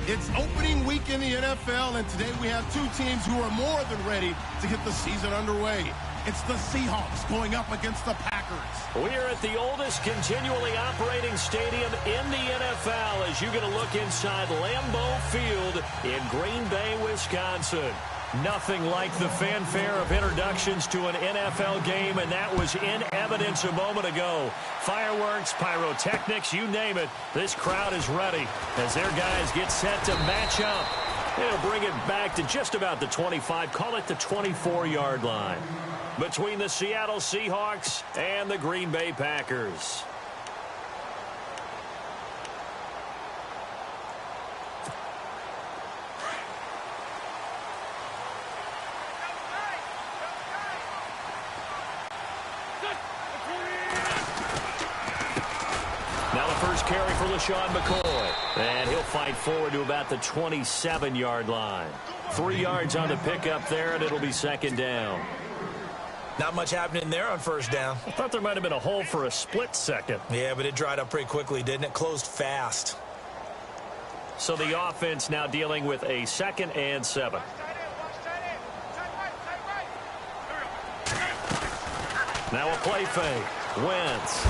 It's opening week in the NFL, and today we have two teams who are more than ready to get the season underway. It's the Seahawks going up against the Packers. We're at the oldest continually operating stadium in the NFL as you get a look inside Lambeau Field in Green Bay, Wisconsin. Nothing like the fanfare of introductions to an NFL game, and that was in evidence a moment ago. Fireworks, pyrotechnics, you name it. This crowd is ready as their guys get set to match up. They'll bring it back to just about the 25, call it the 24-yard line, between the Seattle Seahawks and the Green Bay Packers. Now the first carry for LaShawn McCoy. And he'll fight forward to about the 27-yard line. 3 yards on the pickup there, and it'll be second down. Not much happening there on first down. I thought there might have been a hole for a split second. Yeah, but it dried up pretty quickly, didn't it? Closed fast. So the offense now dealing with a 2nd and 7. Now a play fake. Wentz.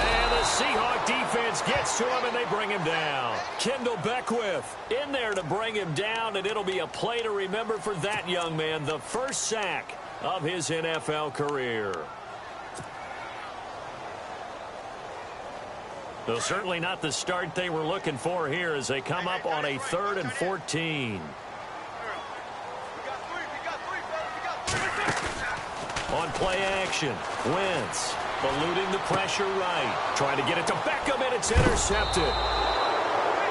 And the Seahawk defense gets to him, and they bring him down. Kendall Beckwith in there to bring him down, and it'll be a play to remember for that young man. The first sack of his NFL career. Though certainly not the start they were looking for here as they come up on a 3rd and 14. On play action, Wentz eluding the pressure right. Trying to get it to Beckham, and it's intercepted.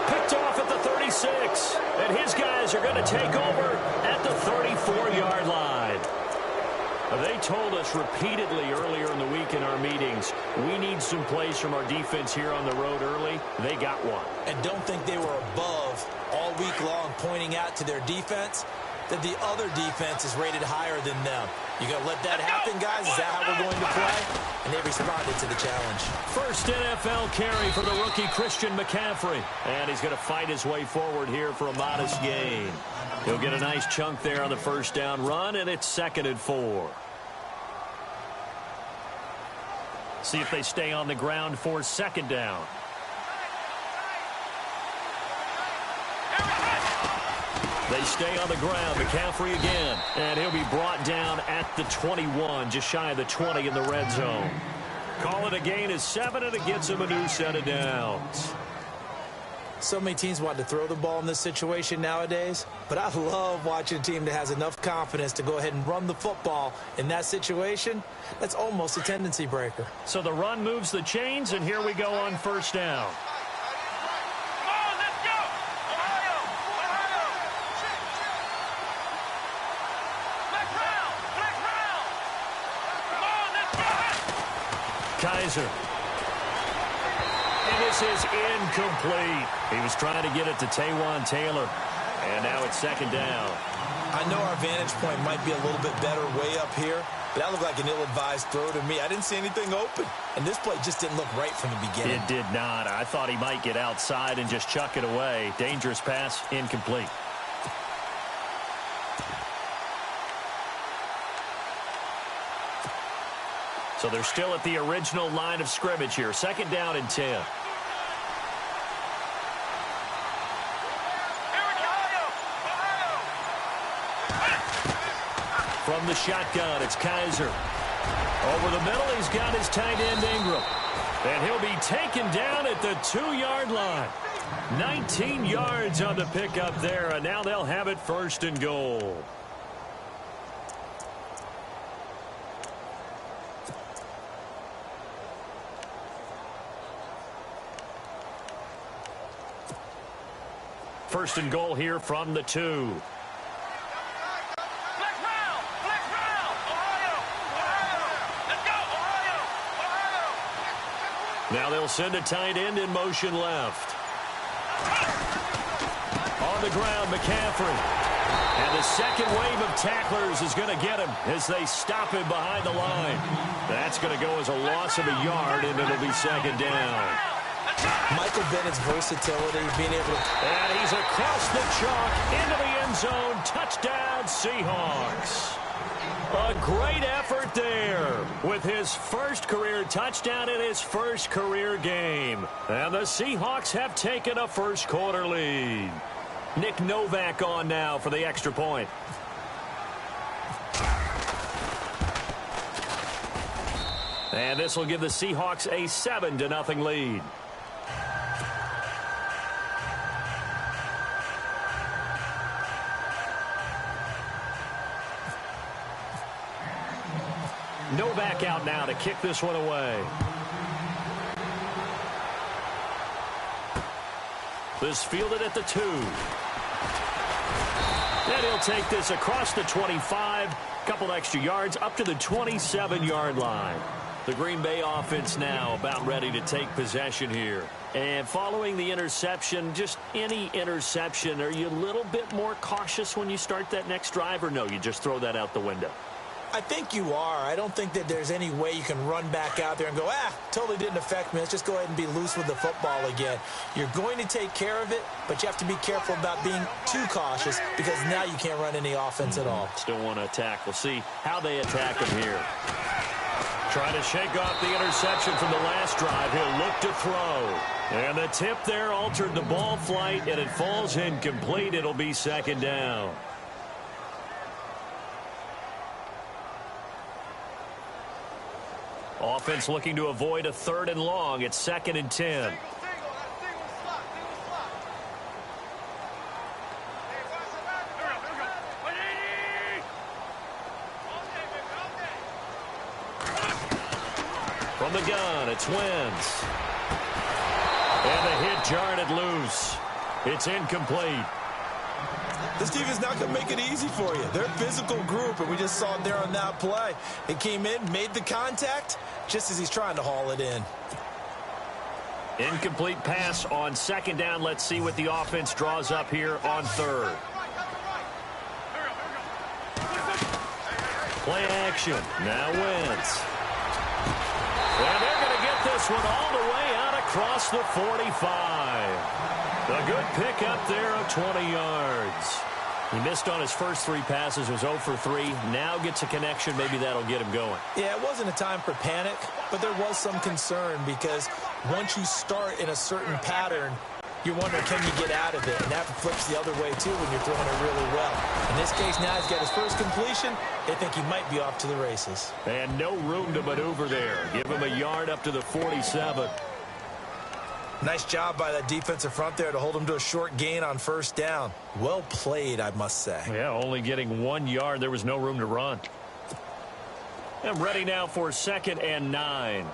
Picked off at the 36. And his guys are going to take over at the 34-yard line. They told us repeatedly earlier in the week in our meetings, we need some plays from our defense here on the road early. They got one. And don't think they were above all week long pointing out to their defense that the other defense is rated higher than them. You going to let that happen, guys? Is that how we're going to play? And they responded to the challenge. First NFL carry for the rookie Christian McCaffrey. And he's going to fight his way forward here for a modest gain. He'll get a nice chunk there on the first down run, and it's 2nd and 4. See if they stay on the ground for 2nd down. They stay on the ground. McCaffrey again. And he'll be brought down at the 21, just shy of the 20 in the red zone. Call it a gain of 7, and it gets him a new set of downs. So many teams want to throw the ball in this situation nowadays, but I love watching a team that has enough confidence to go ahead and run the football in that situation. That's almost a tendency breaker. So the run moves the chains, and here we go on first down. Kaiser. And this is incomplete. He was trying to get it to Taywan Taylor. And now it's 2nd down. I know our vantage point might be a little bit better way up here, but that looked like an ill-advised throw to me. I didn't see anything open. And this play just didn't look right from the beginning. It did not. I thought he might get outside and just chuck it away. Dangerous pass, incomplete. So they're still at the original line of scrimmage here. 2nd down and 10. From the shotgun, it's Kaiser. Over the middle, he's got his tight end Ingram. And he'll be taken down at the 2-yard line. 19 yards on the pickup there, and now they'll have it 1st and goal. First and goal here from the 2. Now they'll send a tight end in motion left. On the ground, McCaffrey. And the second wave of tacklers is going to get him as they stop him behind the line. That's going to go as a loss of a yard, and it'll be 2nd down. Michael Bennett's versatility, being able to... And he's across the chalk into the end zone. Touchdown, Seahawks. A great effort there with his first career touchdown in his first career game. And the Seahawks have taken a first quarter lead. Nick Novak on now for the extra point. And this will give the Seahawks a 7-0 lead. Novak out now to kick this one away. This fielded at the 2. And he'll take this across the 25. Couple extra yards up to the 27-yard line. The Green Bay offense now about ready to take possession here. And following the interception, just any interception, are you a little bit more cautious when you start that next drive, or no, you just throw that out the window? I think you are. I don't think that there's any way you can run back out there and go, totally didn't affect me. Let's just go ahead and be loose with the football again. You're going to take care of it, but you have to be careful about being too cautious because now you can't run any offense at all. Still want to attack. We'll see how they attack him here. Trying to shake off the interception from the last drive. He'll look to throw. And the tip there altered the ball flight, and it falls incomplete. It'll be second down. Offense looking to avoid a 3rd and long. It's 2nd and 10. From the gun, it's Wentz. And the hit jarred it loose. It's incomplete. This defense not going to make it easy for you. They're a physical group, and we just saw it there on that play. It came in, made the contact, just as he's trying to haul it in. Incomplete pass on 2nd down. Let's see what the offense draws up here on 3rd. Play action. Now Wentz. And they're going to get this one all the way out across the 45. A good pick up there of 20 yards. He missed on his first 3 passes, was 0 for 3. Now gets a connection. Maybe that'll get him going. Yeah, it wasn't a time for panic, but there was some concern because once you start in a certain pattern, you're wondering, can you get out of it? And that flips the other way, too, when you're throwing it really well. In this case, now he's got his first completion. They think he might be off to the races. And no room to maneuver there. Give him a yard up to the 47. Nice job by that defensive front there to hold him to a short gain on 1st down. Well played, I must say. Yeah, only getting 1 yard. There was no room to run. And ready now for 2nd and 9.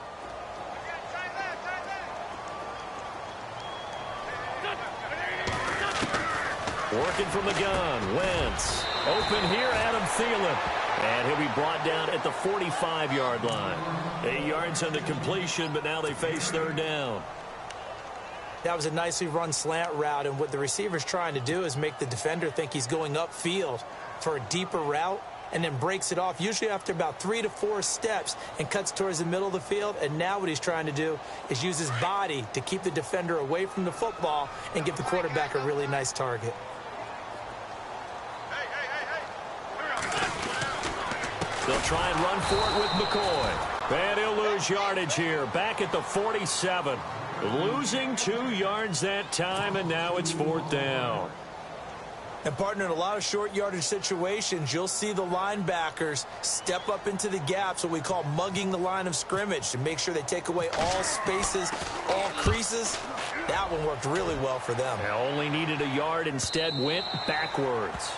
Working from the gun, Wentz. Open here, Adam Thielen. And he'll be brought down at the 45-yard line. 8 yards on the completion, but now they face 3rd down. That was a nicely run slant route, and what the receiver's trying to do is make the defender think he's going upfield for a deeper route and then breaks it off, usually after about 3 to 4 steps, and cuts towards the middle of the field. And now what he's trying to do is use his body to keep the defender away from the football and give the quarterback a really nice target. They'll try and run for it with McCoy. And he'll lose yardage here, back at the 47. Losing 2 yards that time, and now it's 4th down. And, partner, in a lot of short yardage situations, you'll see the linebackers step up into the gaps, what we call mugging the line of scrimmage, to make sure they take away all spaces, all creases. That one worked really well for them. They only needed a yard, instead went backwards.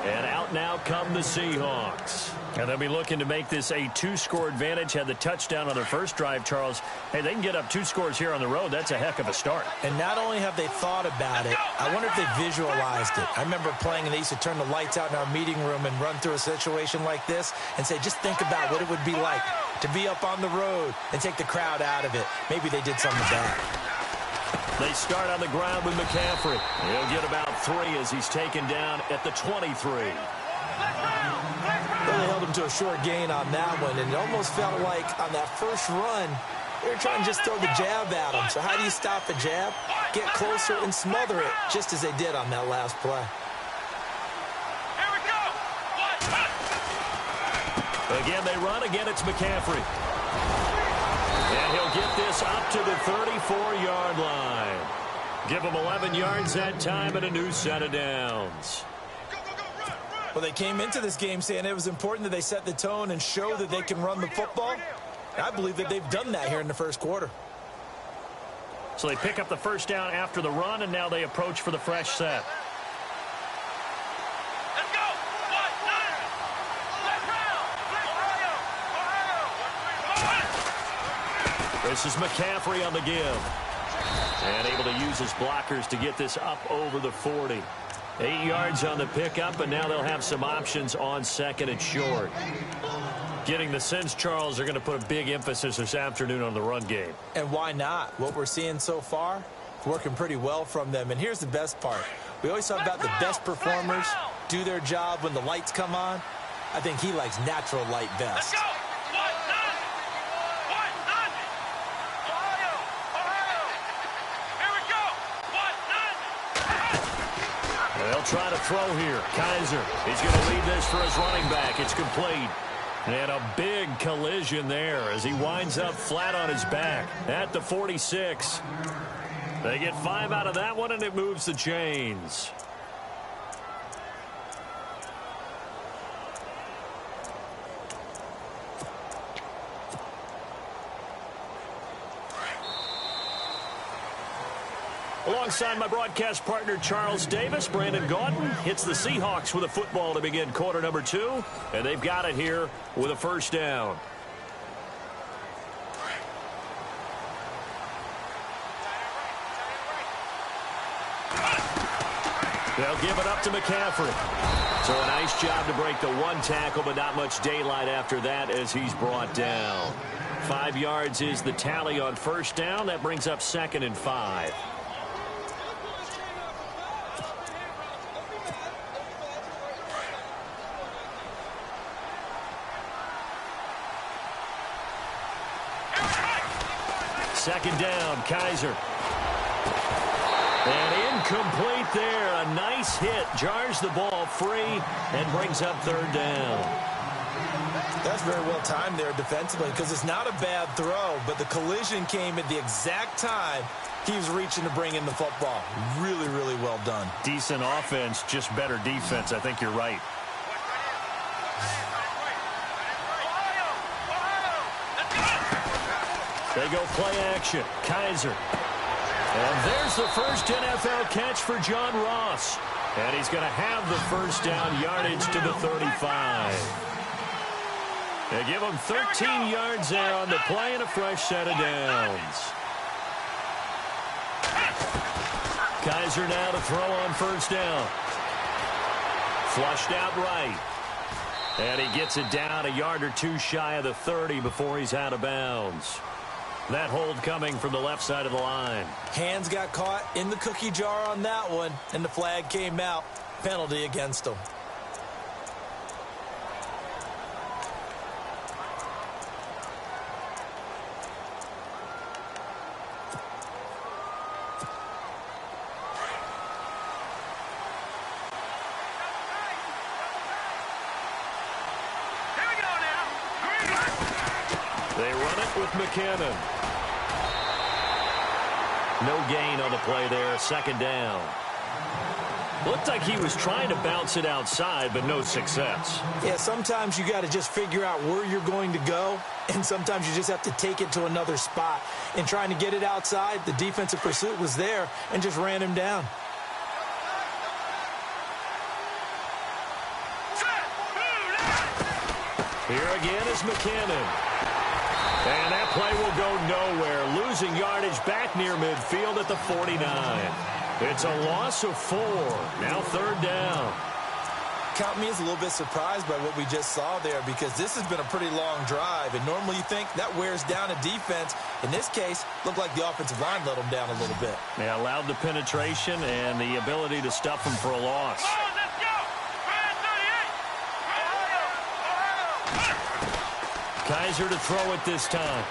And out now come the Seahawks. And they'll be looking to make this a 2-score advantage. Had the touchdown on their first drive, Charles. Hey, they can get up 2 scores here on the road. That's a heck of a start. And not only have they thought about it, I wonder if they visualized it. I remember playing, and they used to turn the lights out in our meeting room and run through a situation like this and say, just think about what it would be like to be up on the road and take the crowd out of it. Maybe they did something with that. They start on the ground with McCaffrey. He'll get about 3 as he's taken down at the 23. Really held him to a short gain on that one, and it almost felt like on that first run, They're trying to just throw the jab at him. So how do you stop a jab? Get closer and smother it, just as they did on that last play. Here we go. Again, they run. Again, it's McCaffrey. And he'll get this up to the 34-yard line. Give him 11 yards that time and a new set of downs. Well, they came into this game saying it was important that they set the tone and show that they can run the football. I believe that they've done that here in the first quarter. So they pick up the first down after the run, and now they approach for the fresh set. Let's go. This is McCaffrey on the give. And able to use his blockers to get this up over the 40. 8 yards on the pickup, and now they'll have some options on second and short. Getting the sense, Charles, are going to put a big emphasis this afternoon on the run game. And why not? What we're seeing so far, working pretty well from them. And here's the best part. We always talk about the best performers do their job when the lights come on. I think he likes natural light best. They'll try to throw here. Kaiser, he's going to lead this for his running back. It's complete. And a big collision there as he winds up flat on his back at the 46. They get 5 out of that one, and it moves the chains. Alongside my broadcast partner, Charles Davis, Brandon Gaudin hits the Seahawks with a football to begin quarter number 2, and they've got it here with a first down. They'll give it up to McCaffrey. So a nice job to break the one tackle, but not much daylight after that as he's brought down. 5 yards is the tally on first down. That brings up 2nd and 5. Second down, Kaiser. And incomplete there. A nice hit. Jars the ball free and brings up 3rd down. That's very well timed there defensively because it's not a bad throw, but the collision came at the exact time he was reaching to bring in the football. Really, really well done. Decent offense, just better defense. I think you're right. They go play action. Kaiser. And there's the first NFL catch for John Ross. And he's going to have the first down yardage to the 35. They give him 13 yards there on the play and a fresh set of downs. Kaiser now to throw on first down. Flushed out right. And he gets it down a yard or two shy of the 30 before he's out of bounds. That hold coming from the left side of the line. Hands got caught in the cookie jar on that one, and the flag came out. Penalty against him. They run it with McKinnon. No gain on the play there. 2nd down. Looked like he was trying to bounce it outside, but no success. Yeah, sometimes you got to just figure out where you're going to go, and sometimes you just have to take it to another spot. And trying to get it outside, the defensive pursuit was there and just ran him down. Here again is McKinnon. And that play will go nowhere. Losing yardage back near midfield at the 49. It's a loss of 4. Now 3rd down. Count me as a little bit surprised by what we just saw there because this has been a pretty long drive. And normally you think that wears down a defense. In this case, looked like the offensive line let them down a little bit. Yeah, allowed the penetration and the ability to stuff them for a loss. Kaiser to throw it this time.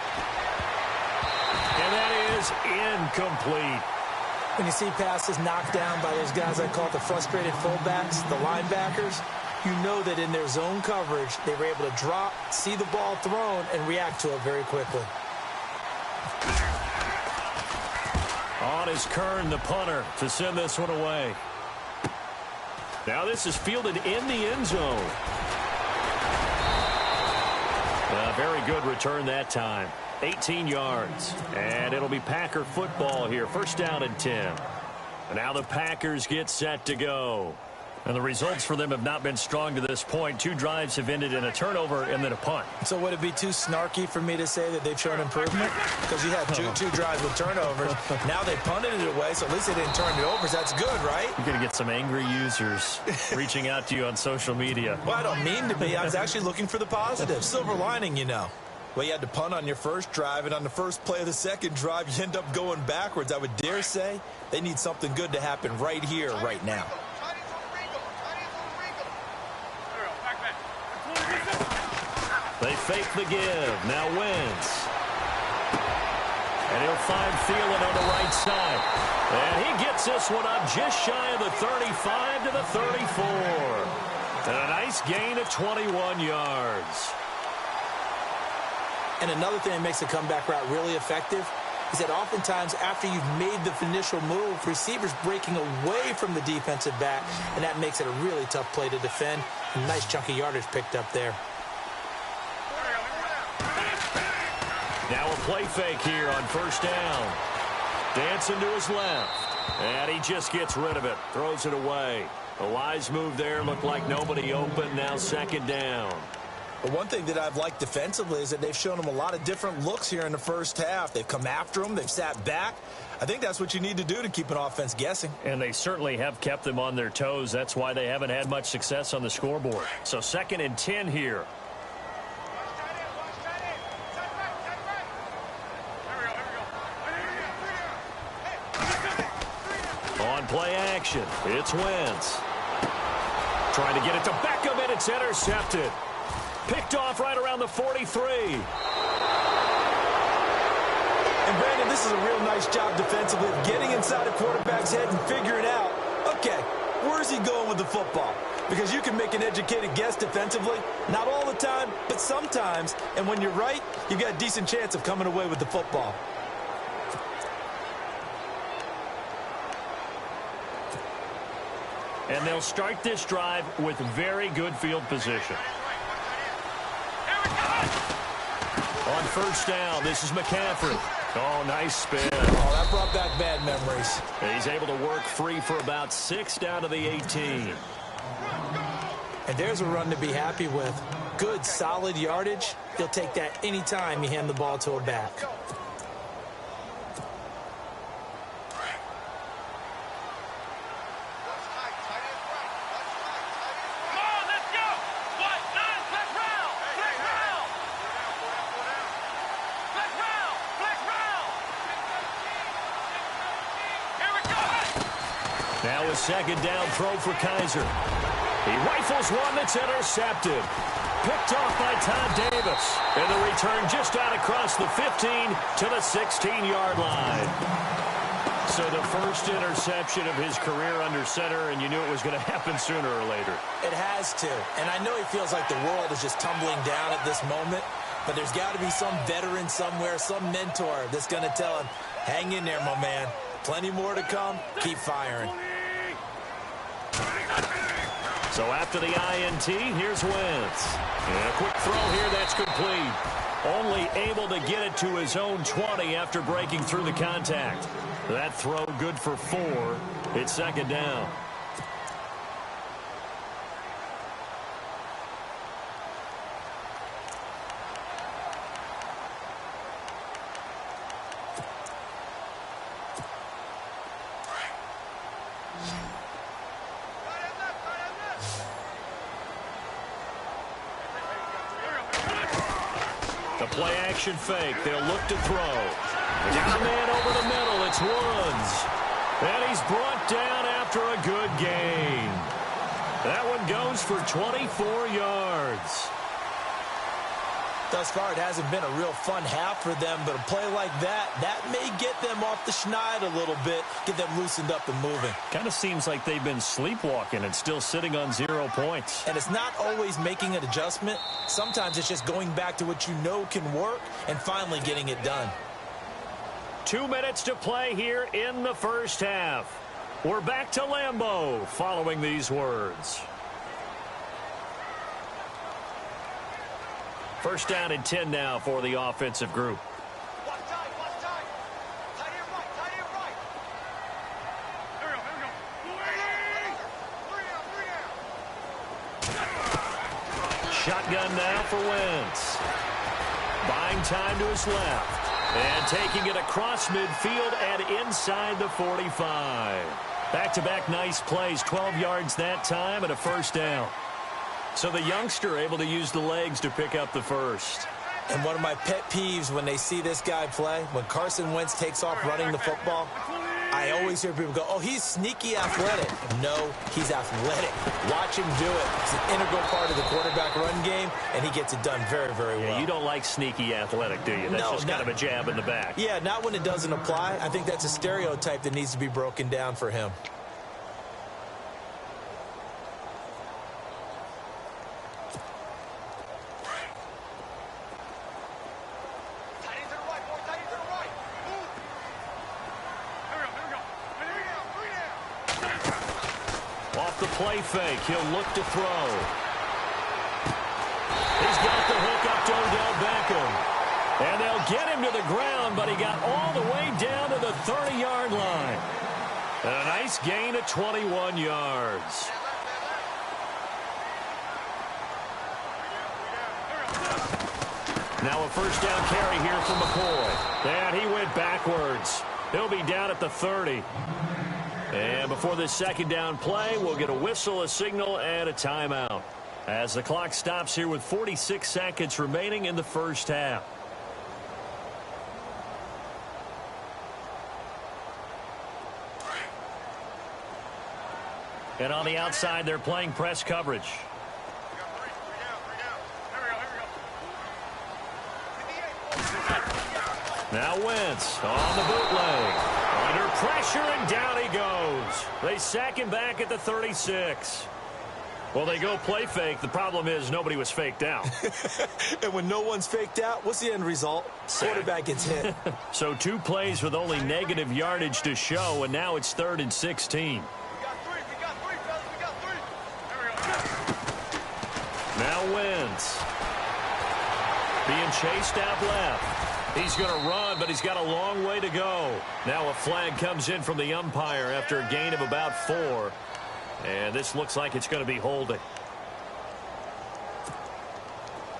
is incomplete. When you see passes knocked down by those guys I call the frustrated fullbacks, the linebackers, you know that in their zone coverage, they were able to drop, see the ball thrown, and react to it very quickly. On is Kern, the punter, to send this one away. Now this is fielded in the end zone. A very good return that time. 18 yards. And it'll be Packer football here. First down and 10. And now the Packers get set to go. And the results for them have not been strong to this point. 2 drives have ended in a turnover and then a punt. So would it be too snarky for me to say that they've shown improvement? Because you had two drives with turnovers. Now they punted it away, so at least they didn't turn it over. So that's good, right? You're going to get some angry users reaching out to you on social media. Well, I don't mean to be. I was actually looking for the positive. Silver lining, you know. Well, you had to punt on your first drive, and on the first play of the second drive, you end up going backwards. I would dare say they need something good to happen right here, right now. They fake the give. Now Wentz. And he'll find Thielen on the right side. And he gets this one up just shy of the 35 to the 34. And a nice gain of 21 yards. And another thing that makes the comeback route really effective is that oftentimes after you've made the initial move, receivers breaking away from the defensive back, and that makes it a really tough play to defend. A nice chunk of yardage picked up there. Now a play fake here on first down. Dancing to his left. And he just gets rid of it. Throws it away. A wise move there. Looked like nobody open. Now second down. But one thing that I've liked defensively is that they've shown them a lot of different looks here in the first half. They've come after them. They've sat back. I think that's what you need to do to keep an offense guessing. And they certainly have kept them on their toes. That's why they haven't had much success on the scoreboard. So second and 10 here. On play action, it's Wentz. Trying to get it to Beckham, and it's intercepted. Picked off right around the 43. And Brandon, this is a real nice job defensively of getting inside a quarterback's head and figuring out, okay, where's he going with the football? Because you can make an educated guess defensively. Not all the time, but sometimes. And when you're right, you've got a decent chance of coming away with the football. And they'll start this drive with very good field position. On first down, this is McCaffrey. Oh, nice spin. Oh, that brought back bad memories. He's able to work free for about 6 down to the 18. And there's a run to be happy with. Good, solid yardage. He'll take that any time you hand the ball to a back. Now a second down throw for Kaiser. He rifles one that's intercepted. Picked off by Todd Davis. And the return just out across the 15 to the 16-yard line. So the first interception of his career under center, and you knew it was going to happen sooner or later. It has to. And I know he feels like the world is just tumbling down at this moment. But there's got to be some veteran somewhere, some mentor that's going to tell him, hang in there, my man. Plenty more to come. Keep firing. So after the INT, here's Wentz. And a quick throw here that's complete. Only able to get it to his own 20 after breaking through the contact. That throw good for 4. It's second down. The play action fake. They'll look to throw. Down a man over the middle. It's Woods. And he's brought down after a good gain. That one goes for 24 yards. Thus far, it hasn't been a real fun half for them, but a play like that may get them off the schneid a little bit, get them loosened up and moving. Kind of seems like they've been sleepwalking and still sitting on 0 points. And it's not always making an adjustment. Sometimes it's just going back to what you know can work and finally getting it done. 2 minutes to play here in the first half. We're back to Lambeau following these words. First down and 10 now for the offensive group. Shotgun now for Wentz. Buying time to his left. And taking it across midfield and inside the 45. Back-to-back nice plays, 12 yards that time and a first down. So the youngster able to use the legs to pick up the first. And one of my pet peeves when they see this guy play, when Carson Wentz takes off running the football, I always hear people go, oh, he's sneaky athletic. No, he's athletic. Watch him do it. It's an integral part of the quarterback run game, and he gets it done very, very well. Yeah, you don't like sneaky athletic, do you? That's just kind of a jab in the back. Yeah, not when it doesn't apply. I think that's a stereotype that needs to be broken down for him. Off the play fake, he'll look to throw. He's got the hook up to Odell Beckham. And they'll get him to the ground, but he got all the way down to the 30-yard line. And a nice gain of 21 yards. Now a first down carry here from McCoy. And he went backwards. He'll be down at the 30. And before this second down play, we'll get a whistle, a signal, and a timeout. As the clock stops here with 46 seconds remaining in the first half. And on the outside, they're playing press coverage. Now Wentz on the bootleg. Under pressure, and down he goes. They sack him back at the 36. Well, they go play fake. The problem is nobody was faked out. And when no one's faked out, what's the end result? Quarterback gets hit. So 2 plays with only negative yardage to show, and now it's 3rd and 16. We got three, fellas. We got 3. There we go. Now Wentz. Being chased out left. He's going to run, but he's got a long way to go. Now a flag comes in from the umpire after a gain of about 4. And this looks like it's going to be holding.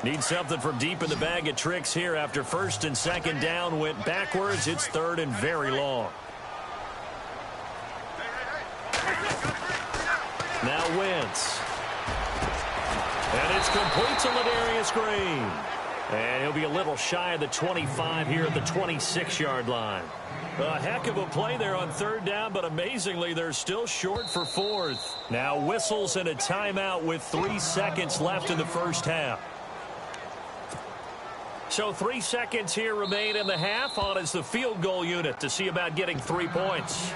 Need something from deep in the bag of tricks here after first and second down went backwards. It's 3rd and very long. Now Wentz. And it's complete to Ladarius Green. And he'll be a little shy of the 25 here at the 26-yard line. A heck of a play there on 3rd down, but amazingly, they're still short for 4th. Now whistles and a timeout with 3 seconds left in the first half. So 3 seconds here remain in the half. On is the field goal unit to see about getting 3 points.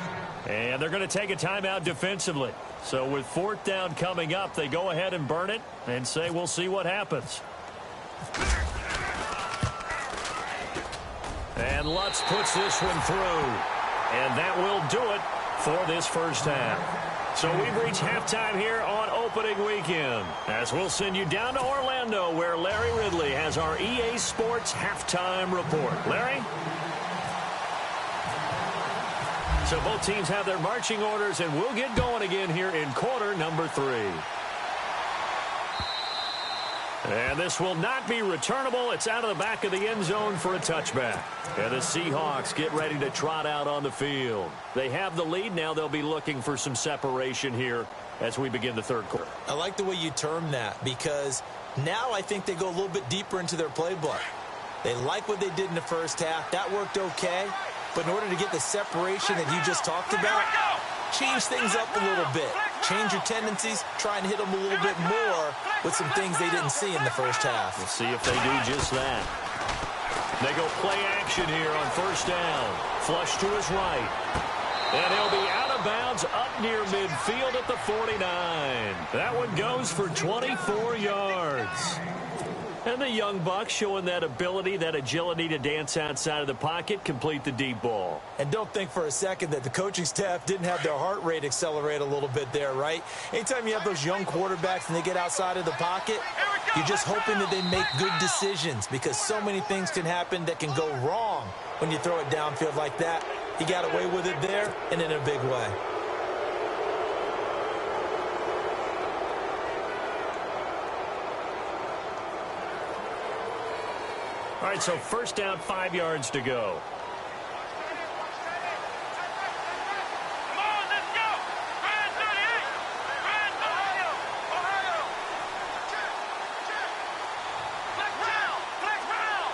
And they're going to take a timeout defensively. So with 4th down coming up, they go ahead and burn it and say we'll see what happens. And Lutz puts this one through. And that will do it for this first half. So we've reached halftime here on opening weekend. As we'll send you down to Orlando, where Larry Ridley has our EA Sports halftime report. Larry? So both teams have their marching orders, and we'll get going again here in quarter number 3. And this will not be returnable. It's out of the back of the end zone for a touchback. And the Seahawks get ready to trot out on the field. They have the lead. Now they'll be looking for some separation here as we begin the 3rd quarter. I like the way you term that, because now I think they go a little bit deeper into their playbook. They like what they did in the first half. That worked okay. But in order to get the separation that you just talked about, change things up a little bit. Change your tendencies, try and hit them a little bit more with some things they didn't see in the first half. We'll see if they do just that. They go play action here on first down. Flush to his right. And he'll be out of bounds up near midfield at the 49. That one goes for 24 yards. And the young buck showing that ability, that agility to dance outside of the pocket, complete the deep ball. And don't think for a second that the coaching staff didn't have their heart rate accelerate a little bit there, right? Anytime you have those young quarterbacks and they get outside of the pocket, you're just hoping that they make good decisions because so many things can happen that can go wrong when you throw it downfield like that. He got away with it there and in a big way. All right, so first down, 5 yards to go. Come on, let's go. Ryan 38. Ryan Ohio. Ohio. Check. Black round. Black round.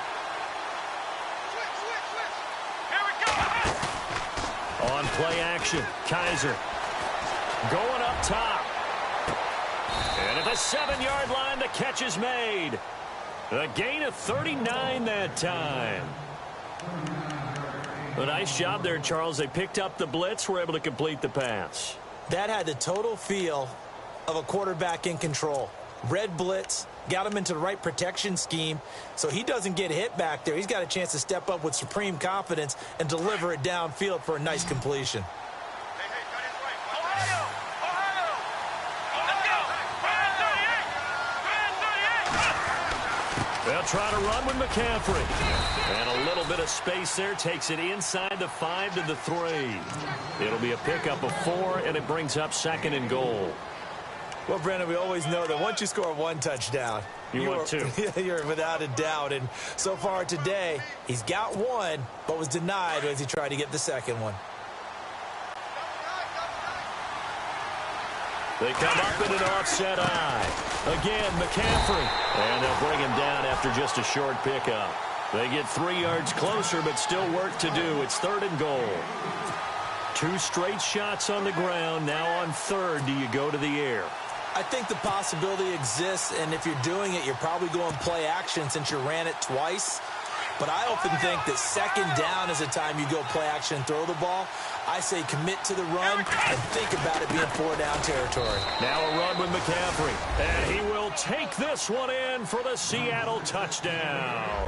Switch. Here we go. On play action, Kaiser going up top. And at the 7-yard line, the catch is made. A gain of 39 that time. A nice job there, Charles. They picked up the blitz, were able to complete the pass. That had the total feel of a quarterback in control. Red blitz, got him into the right protection scheme, so he doesn't get hit back there. He's got a chance to step up with supreme confidence and deliver it downfield for a nice completion. Hey, cut his right. Ohio. Let's go. Ryan 38. Ryan 38. They'll try to run with McCaffrey. And a little bit of space there takes it inside the 5 to the 3. It'll be a pickup of 4, and it brings up 2nd and goal. Well, Brandon, we always know that once you score one touchdown, you want 2. You're without a doubt. And so far today, he's got 1, but was denied as he tried to get the 2nd one. They come up in an offset eye. Again, McCaffrey. And they'll bring him down after just a short pickup. They get 3 yards closer, but still work to do. It's 3rd and goal. 2 straight shots on the ground. Now on 3rd, do you go to the air? I think the possibility exists, and if you're doing it, you're probably going play action since you ran it twice. But I often think that 2nd down is the time you go play action and throw the ball. I say commit to the run and think about it being 4-down territory. Now a run with McCaffrey. And he will take this one in for the Seattle touchdown.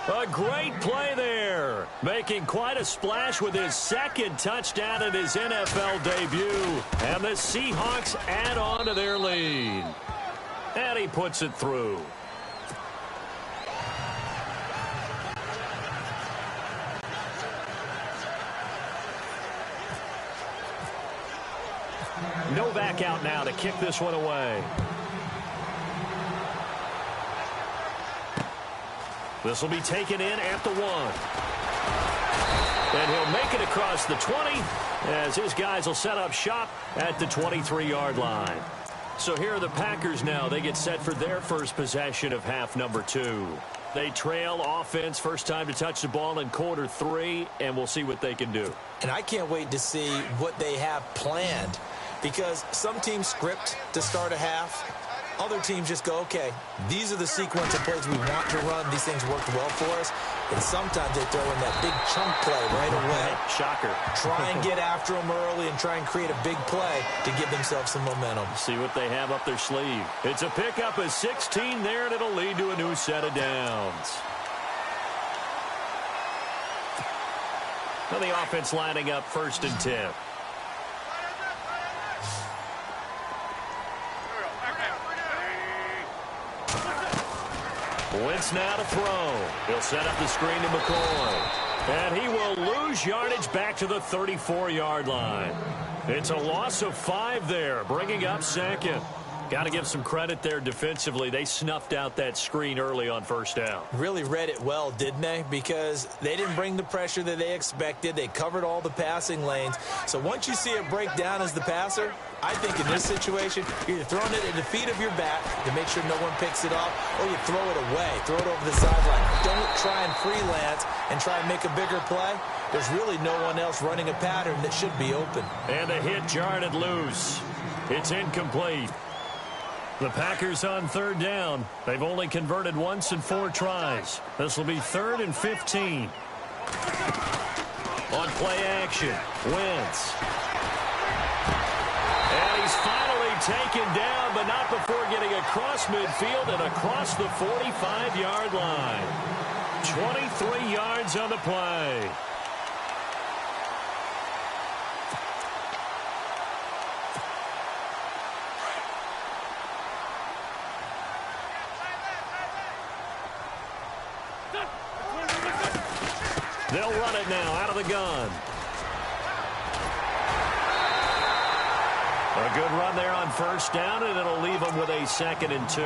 A great play there. Making quite a splash with his 2nd touchdown in his NFL debut. And the Seahawks add on to their lead. And he puts it through. Novak out now to kick this one away. This will be taken in at the 1. And he'll make it across the 20 as his guys will set up shop at the 23-yard line. So here are the Packers now. They get set for their first possession of half number 2. They trail offense, first time to touch the ball in quarter 3, and we'll see what they can do. And I can't wait to see what they have planned. Because some teams script to start a half. Other teams just go, okay, these are the sequence of plays we want to run. These things worked well for us. And sometimes they throw in that big chunk play right away. Shocker. Try and get after them early and try and create a big play to give themselves some momentum. See what they have up their sleeve. It's a pickup of 16 there, and it'll lead to a new set of downs. Now the offense lining up 1st and 10. Wentz now to throw. He'll set up the screen to McCoy. And he will lose yardage back to the 34-yard line. It's a loss of 5 there, bringing up 2nd. Got to give some credit there defensively. They snuffed out that screen early on first down. Really read it well, didn't they? Because they didn't bring the pressure that they expected. They covered all the passing lanes. So once you see it break down as the passer, I think in this situation, you're either throwing it at the feet of your back to make sure no one picks it off, or you throw it away, throw it over the sideline. Don't try and freelance and try and make a bigger play. There's really no one else running a pattern that should be open. And a hit jarred it loose. It's incomplete. The Packers on third down. They've only converted once in 4 tries. This will be 3rd and 15. On play action, Wentz. And he's finally taken down, but not before getting across midfield and across the 45-yard line. 23 yards on the play. They'll run it now out of the gun. A good run there on first down, and it'll leave them with a 2nd and 2.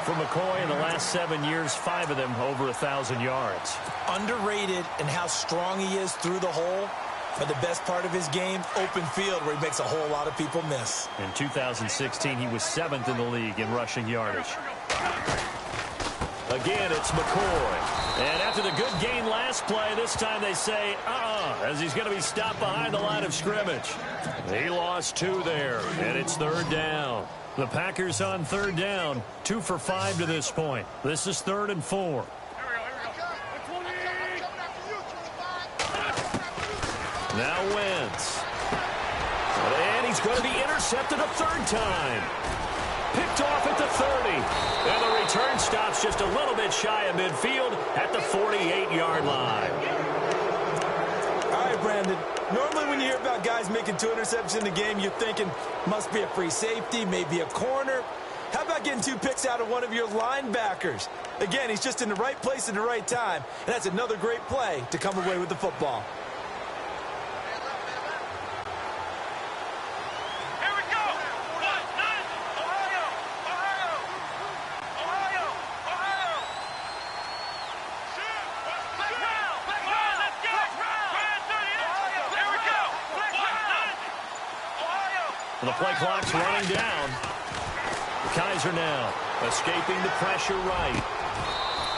For McCoy in the last 7 years, 5 of them over 1,000 yards. Underrated in how strong he is through the hole. But the best part of his game, open field, where he makes a whole lot of people miss. In 2016, he was 7th in the league in rushing yardage. Again, it's McCoy. And after the good gain last play, this time they say, as he's going to be stopped behind the line of scrimmage. He lost 2 there, and it's 3rd down. The Packers on 3rd down, 2 for 5 to this point. This is 3rd and 4. Now Wentz. And he's going to be intercepted a 3rd time. Picked off at the 30. And the return stops just a little bit shy of midfield at the 48-yard line. All right, Brandon. Normally when you hear about guys making 2 interceptions in the game, you're thinking must be a free safety, maybe a corner. How about getting 2 picks out of one of your linebackers? Again, he's just in the right place at the right time. And that's another great play to come away with the football. The play clock's running down. Kaiser now escaping the pressure right.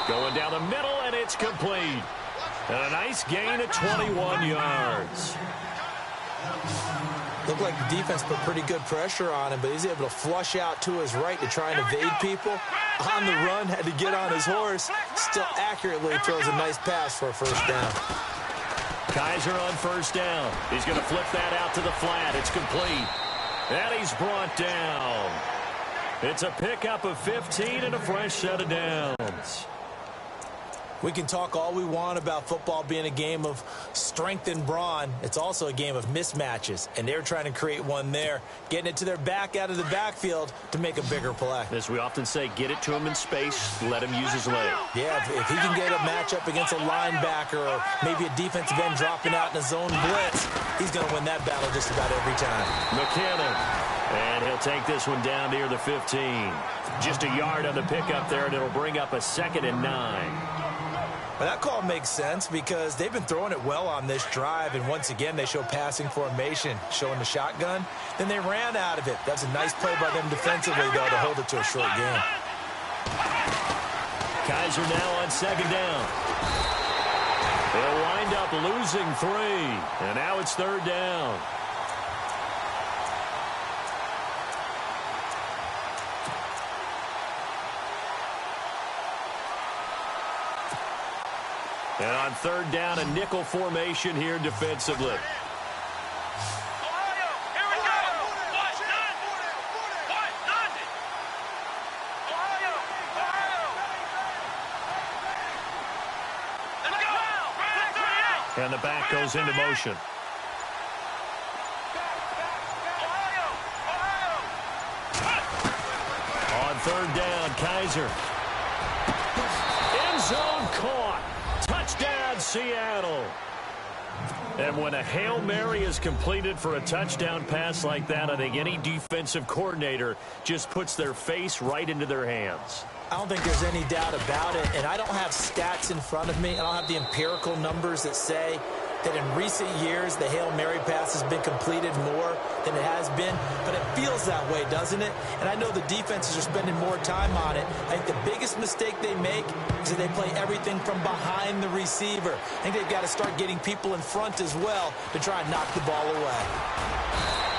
Going down the middle, and it's complete. And a nice gain of 21 yards. Looked like the defense put pretty good pressure on him, but he's able to flush out to his right to try and evade people. On the run, had to get on his horse. Still accurately throws a nice pass for a 1st down. Kaiser on 1st down. He's going to flip that out to the flat. It's complete. And he's brought down. It's a pickup of 15 and a fresh set of downs. We can talk all we want about football being a game of strength and brawn. It's also a game of mismatches, and they're trying to create one there, getting it to their back out of the backfield to make a bigger play. As we often say, get it to him in space, let him use his leg. Yeah, if he can get a matchup against a linebacker or maybe a defensive end dropping out in a zone blitz, he's going to win that battle just about every time. McKinnon, and he'll take this one down near the 15. Just a yard on the pickup there, and it'll bring up a 2nd and 9. Well, that call makes sense because they've been throwing it well on this drive, and once again they show passing formation, showing the shotgun. Then they ran out of it. That's a nice play by them defensively, though, to hold it to a short game. Kaiser now on 2nd down. They'll wind up losing 3, and now it's 3rd down. And on 3rd down, a nickel formation here defensively. And the back goes into motion. On 3rd down, Kaiser. End zone caught. Touchdown, Seattle. And when a Hail Mary is completed for a touchdown pass like that, I think any defensive coordinator just puts their face right into their hands. I don't think there's any doubt about it, and I don't have stats in front of me. I don't have the empirical numbers that say that in recent years the Hail Mary pass has been completed more than it has been, but it feels that way, doesn't it? And I know the defenses are spending more time on it. I think the biggest mistake they make is that they play everything from behind the receiver. I think they've got to start getting people in front as well to try and knock the ball away.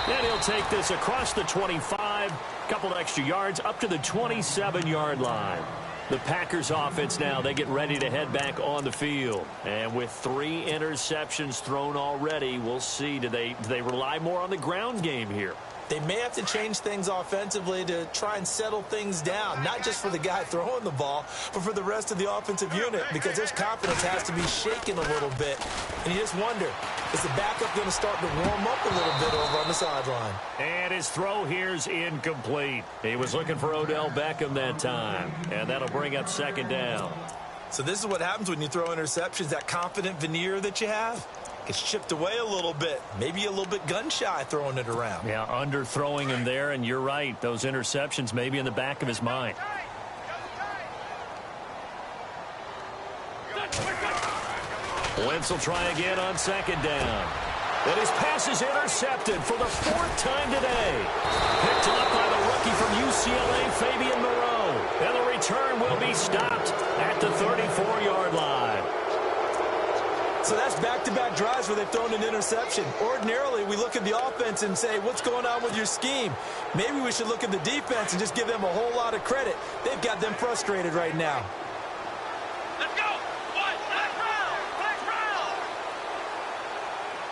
And he'll take this across the 25, couple of extra yards, up to the 27-yard line. The Packers offense now, they get ready to head back on the field. And with 3 interceptions thrown already, we'll see, do they rely more on the ground game here? They may have to change things offensively to try and settle things down, not just for the guy throwing the ball, but for the rest of the offensive unit, because their confidence has to be shaken a little bit. And you just wonder, is the backup going to start to warm up a little bit over on the sideline? And his throw here's incomplete. He was looking for Odell Beckham that time, and that'll bring up second down. So this is what happens when you throw interceptions, that confident veneer that you have. It's chipped away a little bit, maybe a little bit gun-shy throwing it around. Yeah, underthrowing him there, and you're right. Those interceptions may be in the back of his mind. Wentz will try again on second down. And his pass is intercepted for the 4th time today. Picked up by the rookie from UCLA, Fabian Moreau. And the return will be stopped at the 34-yard line. So that's back-to-back drives where they've thrown an interception. Ordinarily, we look at the offense and say, what's going on with your scheme? Maybe we should look at the defense and just give them a whole lot of credit. They've got them frustrated right now. Let's go. One, flex round. Flex round.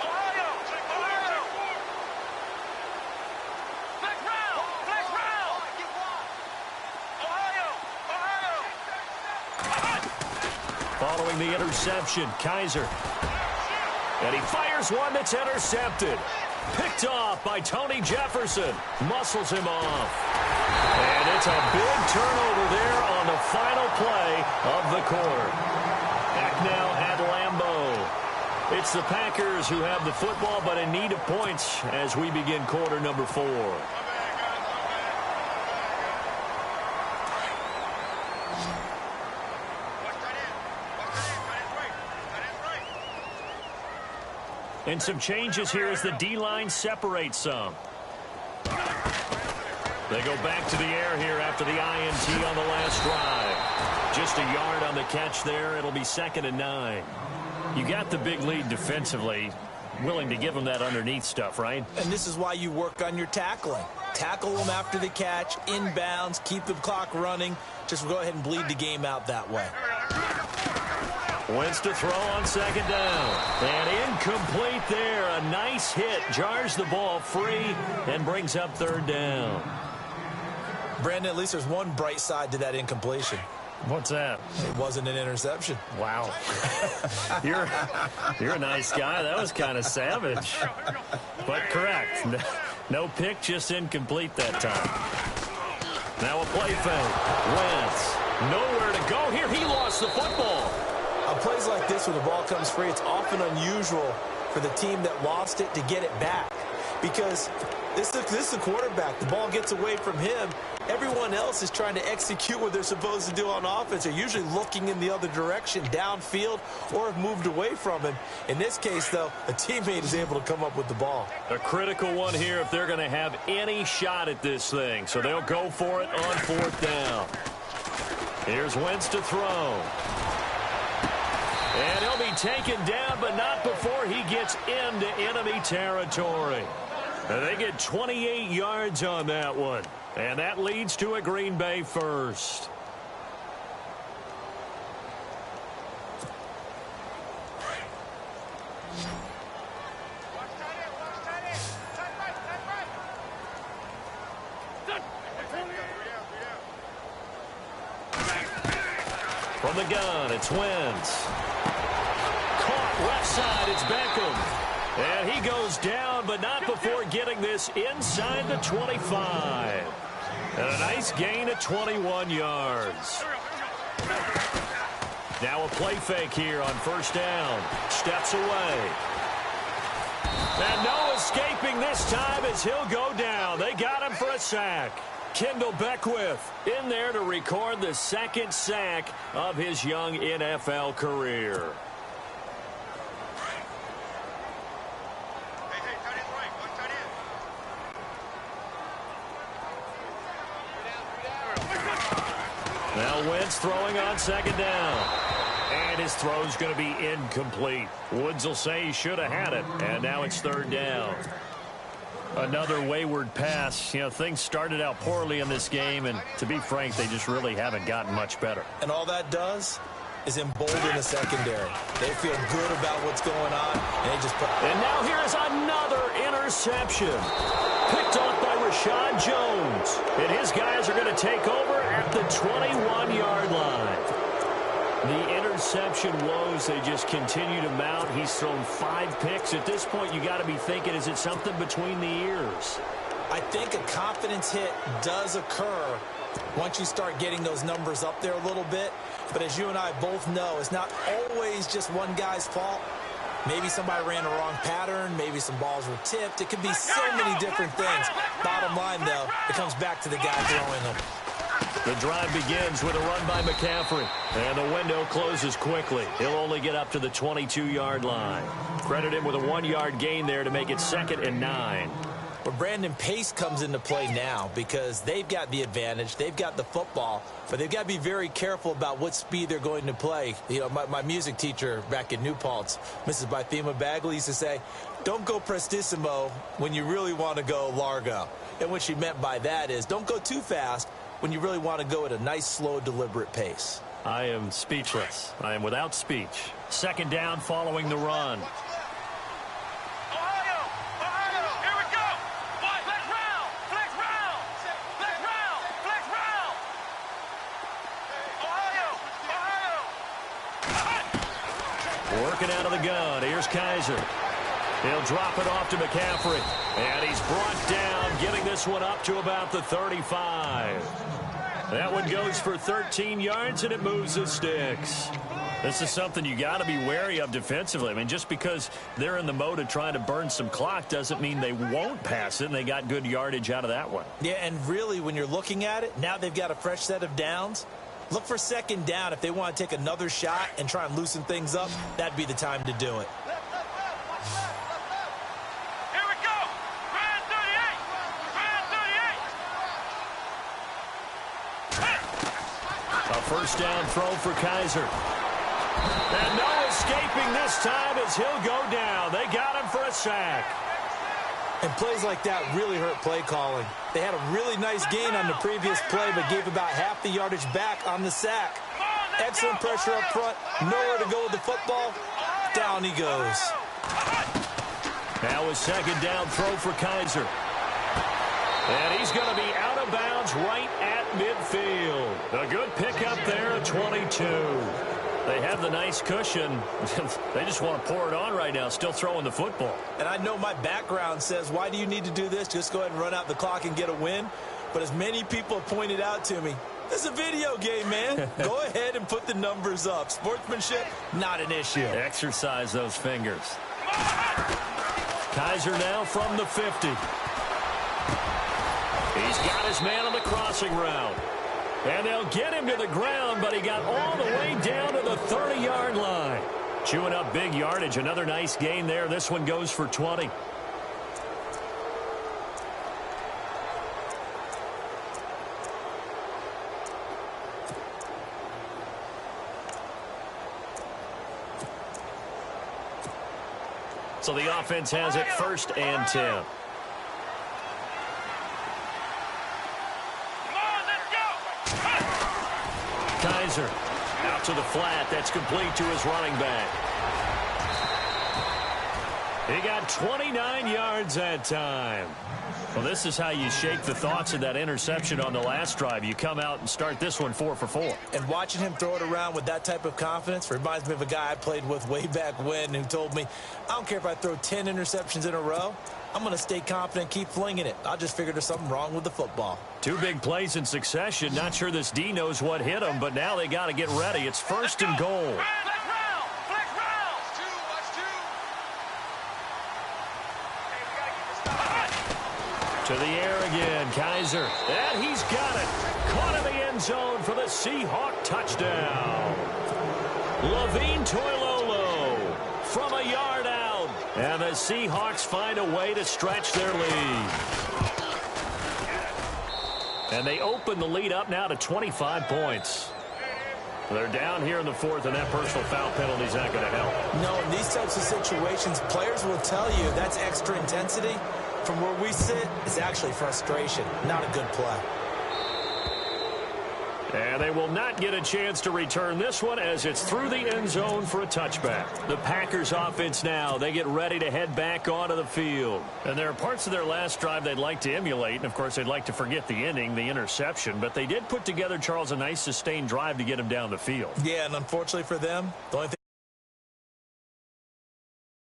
Ohio. Ohio. Flex round. Flex round. Ohio. Ohio. Following the interception, Kaiser. And he fires one that's intercepted. Picked off by Tony Jefferson. Muscles him off. And it's a big turnover there on the final play of the quarter. Back now at Lambeau. It's the Packers who have the football, but in need of points as we begin quarter number 4. And some changes here as the D-line separates some. They go back to the air here after the INT on the last drive. Just a yard on the catch there. It'll be 2nd and 9. You got the big lead defensively. Willing to give them that underneath stuff, right? And this is why you work on your tackling. Tackle them after the catch, inbounds, keep the clock running. Just go ahead and bleed the game out that way. Wentz to throw on second down. And incomplete there. A nice hit. Jars the ball free and brings up 3rd down. Brandon, at least there's one bright side to that incompletion. What's that? It wasn't an interception. Wow. You're a nice guy. That was kind of savage. But correct. No pick, just incomplete that time. Now a play fake. Wentz. Nowhere to go here. He lost the football. On plays like this where the ball comes free, it's often unusual for the team that lost it to get it back. Because this is the quarterback. The ball gets away from him. Everyone else is trying to execute what they're supposed to do on offense. They're usually looking in the other direction, downfield, or have moved away from him. In this case, though, a teammate is able to come up with the ball. A critical one here if they're going to have any shot at this thing. So they'll go for it on 4th down. Here's Wentz to throw. And he'll be taken down, but not before he gets into enemy territory. They get 28 yards on that one. And that leads to a Green Bay first. From the gun, it's Wentz. Caught left side, it's Beckham. And he goes down, but not before getting this inside the 25. And a nice gain of 21 yards. Now a play fake here on 1st down. Steps away. And no escaping this time as he'll go down. They got him for a sack. Kendall Beckwith in there to record the second sack of his young NFL career. Now Wentz throwing on second down. And his throw's going to be incomplete. Woods will say he should have had it. And now it's third down. Another wayward pass. You know, things started out poorly in this game, and to be frank, they just really haven't gotten much better. And all that does is embolden the secondary. They feel good about what's going on, and they just put... And now here's another interception. Picked off by Rashad Jones. And his guys are going to take over at the 21-yard line. The interception woes, they just continue to mount. He's thrown 5 picks. At this point, you got to be thinking, is it something between the ears? I think a confidence hit does occur once you start getting those numbers up there a little bit. But as you and I both know, it's not always just one guy's fault. Maybe somebody ran a wrong pattern. Maybe some balls were tipped. It could be so many different things. Bottom line, though, it comes back to the guy throwing them. The drive begins with a run by McCaffrey. And the window closes quickly. He'll only get up to the 22-yard line. Credit him with a 1-yard gain there to make it 2nd and 9. Well, Brandon, pace comes into play now because they've got the advantage. They've got the football, but they've got to be very careful about what speed they're going to play. You know, my music teacher back in New Paltz, Mrs. Bythema Bagley, used to say, don't go prestissimo when you really want to go largo. And what she meant by that is don't go too fast when you really want to go at a nice, slow, deliberate pace. I am speechless. I am without speech. 2nd down following the run. Working out of the gun. Here's Kaiser. He'll drop it off to McCaffrey. And he's brought down, getting this one up to about the 35. That one goes for 13 yards, and it moves the sticks. This is something you got to be wary of defensively. I mean, just because they're in the mode of trying to burn some clock doesn't mean they won't pass it, and they got good yardage out of that one. Yeah, and really, when you're looking at it, now they've got a fresh set of downs. Look for 2nd down. If they want to take another shot and try and loosen things up, that'd be the time to do it. Here we go. Ryan 38. Ryan 38. A 1st down throw for Kaiser. And no escaping this time as he'll go down. They got him for a sack. And plays like that really hurt play calling. They had a really nice gain on the previous play, but gave about half the yardage back on the sack. Excellent pressure up front. Nowhere to go with the football. Down he goes. Now a 2nd down throw for Kaiser. And he's going to be out of bounds right at midfield. A good pickup there at 22. They have the nice cushion. They just want to pour it on right now, still throwing the football. And I know my background says, why do you need to do this? Just go ahead and run out the clock and get a win. But as many people have pointed out to me, this is a video game, man. Go ahead and put the numbers up. Sportsmanship, not an issue. Exercise those fingers. Kaiser now from the 50. He's got his man on the crossing route. And they'll get him to the ground, but he got all the way down to the 30-yard line. Chewing up big yardage. Another nice gain there. This one goes for 20. So the offense has it 1st and 10. Kaiser out to the flat. That's complete to his running back. He got 29 yards that time. Well, this is how you shake the thoughts of that interception on the last drive. You come out and start this one 4 for 4. And watching him throw it around with that type of confidence reminds me of a guy I played with way back when who told me, I don't care if I throw 10 interceptions in a row. I'm going to stay confident, keep flinging it. I just figured there's something wrong with the football. 2 big plays in succession. Not sure this D knows what hit him, but now they got to get ready. It's 1st and goal. To the air again, Kaiser. And he's got it. Caught in the end zone for the Seahawk touchdown. Levine Toilolo from a yard out. And the Seahawks find a way to stretch their lead. And they open the lead up now to 25 points. They're down here in the fourth, and that personal foul penalty is not going to help. No, in these types of situations, players will tell you that's extra intensity. From where we sit, it's actually frustration, not a good play. And they will not get a chance to return this one as it's through the end zone for a touchback. The Packers offense now, they get ready to head back onto the field. And there are parts of their last drive they'd like to emulate. And, of course, they'd like to forget the inning, the interception. But they did put together, Charles, a nice sustained drive to get them down the field. Yeah, and unfortunately for them, the only thing